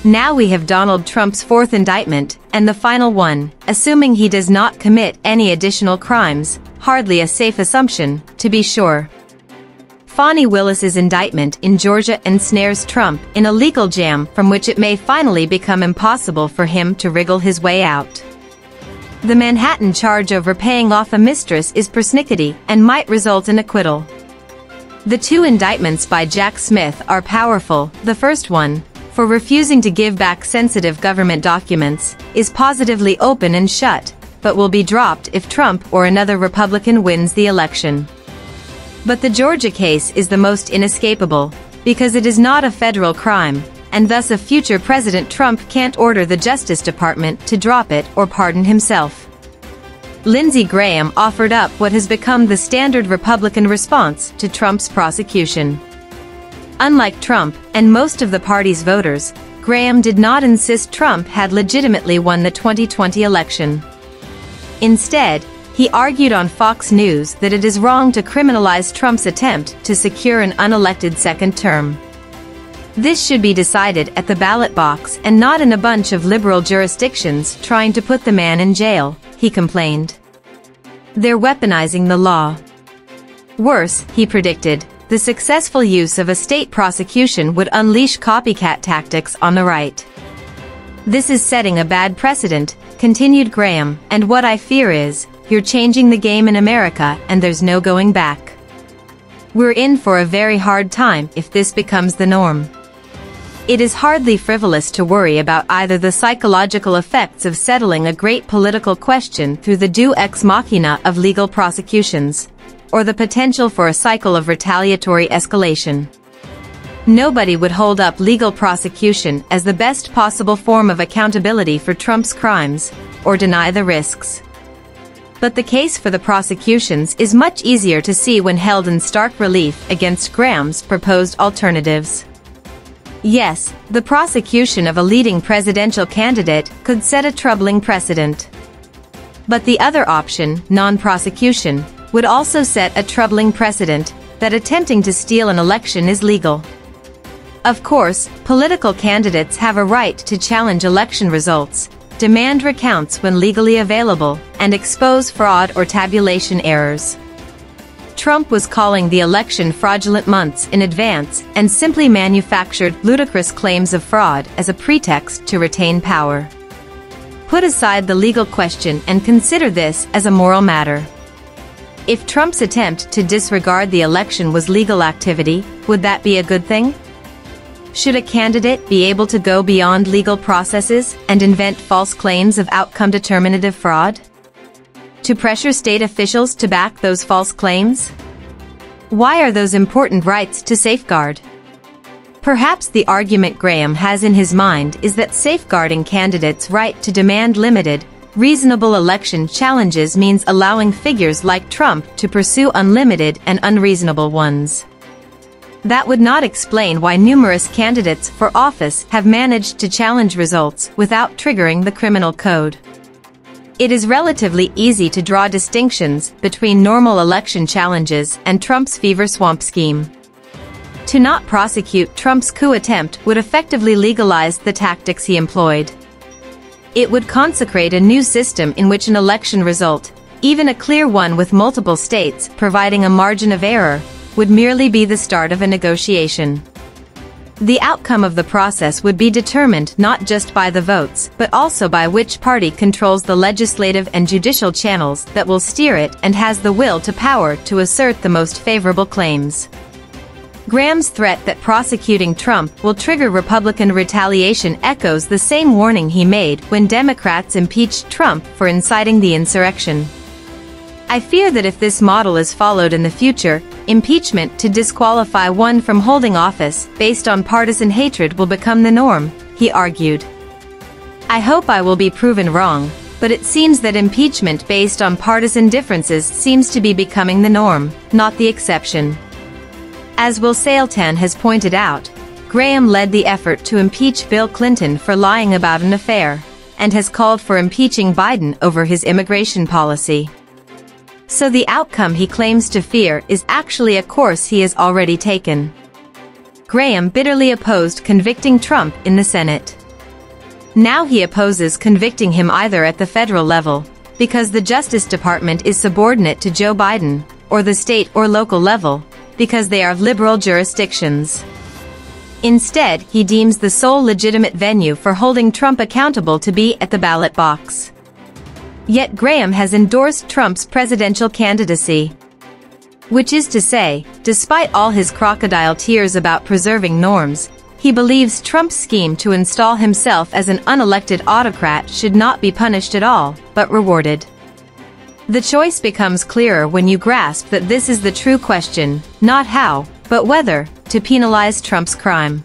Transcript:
Now we have Donald Trump's fourth indictment, and the final one, assuming he does not commit any additional crimes, hardly a safe assumption, to be sure. Fani Willis's indictment in Georgia ensnares Trump in a legal jam from which it may finally become impossible for him to wriggle his way out. The Manhattan charge over paying off a mistress is persnickety and might result in acquittal. The two indictments by Jack Smith are powerful. The first one, for refusing to give back sensitive government documents, is positively open and shut, but will be dropped if Trump or another Republican wins the election. But the Georgia case is the most inescapable, because it is not a federal crime, and thus a future President Trump can't order the Justice Department to drop it or pardon himself. Lindsey Graham offered up what has become the standard Republican response to Trump's prosecution. Unlike Trump and most of the party's voters, Graham did not insist Trump had legitimately won the 2020 election. Instead, he argued on Fox News that it is wrong to criminalize Trump's attempt to secure an unelected second term. This should be decided at the ballot box and not in a bunch of liberal jurisdictions trying to put the man in jail, he complained. They're weaponizing the law. Worse, he predicted, the successful use of a state prosecution would unleash copycat tactics on the right. This is setting a bad precedent, continued Graham, and what I fear is, you're changing the game in America and there's no going back. We're in for a very hard time if this becomes the norm. It is hardly frivolous to worry about either the psychological effects of settling a great political question through the deus ex machina of legal prosecutions, or the potential for a cycle of retaliatory escalation. Nobody would hold up legal prosecution as the best possible form of accountability for Trump's crimes, or deny the risks. But the case for the prosecutions is much easier to see when held in stark relief against Graham's proposed alternatives. Yes, the prosecution of a leading presidential candidate could set a troubling precedent. But the other option, non-prosecution, would also set a troubling precedent that attempting to steal an election is legal. Of course, political candidates have a right to challenge election results, demand recounts when legally available, and expose fraud or tabulation errors. Trump was calling the election fraudulent months in advance and simply manufactured ludicrous claims of fraud as a pretext to retain power. Put aside the legal question and consider this as a moral matter. If Trump's attempt to disregard the election was legal activity, would that be a good thing? Should a candidate be able to go beyond legal processes and invent false claims of outcome-determinative fraud? To pressure state officials to back those false claims? Why are those important rights to safeguard? Perhaps the argument Graham has in his mind is that safeguarding candidates' right to demand limited, reasonable election challenges means allowing figures like Trump to pursue unlimited and unreasonable ones. That would not explain why numerous candidates for office have managed to challenge results without triggering the criminal code. It is relatively easy to draw distinctions between normal election challenges and Trump's fever swamp scheme. To not prosecute Trump's coup attempt would effectively legalize the tactics he employed. It would consecrate a new system in which an election result, even a clear one with multiple states providing a margin of error, would merely be the start of a negotiation. The outcome of the process would be determined not just by the votes but also by which party controls the legislative and judicial channels that will steer it and has the will to power to assert the most favorable claims. Graham's threat that prosecuting Trump will trigger Republican retaliation echoes the same warning he made when Democrats impeached Trump for inciting the insurrection. I fear that if this model is followed in the future, impeachment to disqualify one from holding office based on partisan hatred will become the norm, he argued. I hope I will be proven wrong, but it seems that impeachment based on partisan differences seems to be becoming the norm, not the exception. As Will Sailtan has pointed out, Graham led the effort to impeach Bill Clinton for lying about an affair, and has called for impeaching Biden over his immigration policy. So the outcome he claims to fear is actually a course he has already taken. Graham bitterly opposed convicting Trump in the Senate. Now he opposes convicting him either at the federal level, because the Justice Department is subordinate to Joe Biden, or the state or local level, because they are liberal jurisdictions. Instead, he deems the sole legitimate venue for holding Trump accountable to be at the ballot box. Yet Graham has endorsed Trump's presidential candidacy. Which is to say, despite all his crocodile tears about preserving norms, he believes Trump's scheme to install himself as an unelected autocrat should not be punished at all, but rewarded. The choice becomes clearer when you grasp that this is the true question, not how, but whether, to penalize Trump's crime.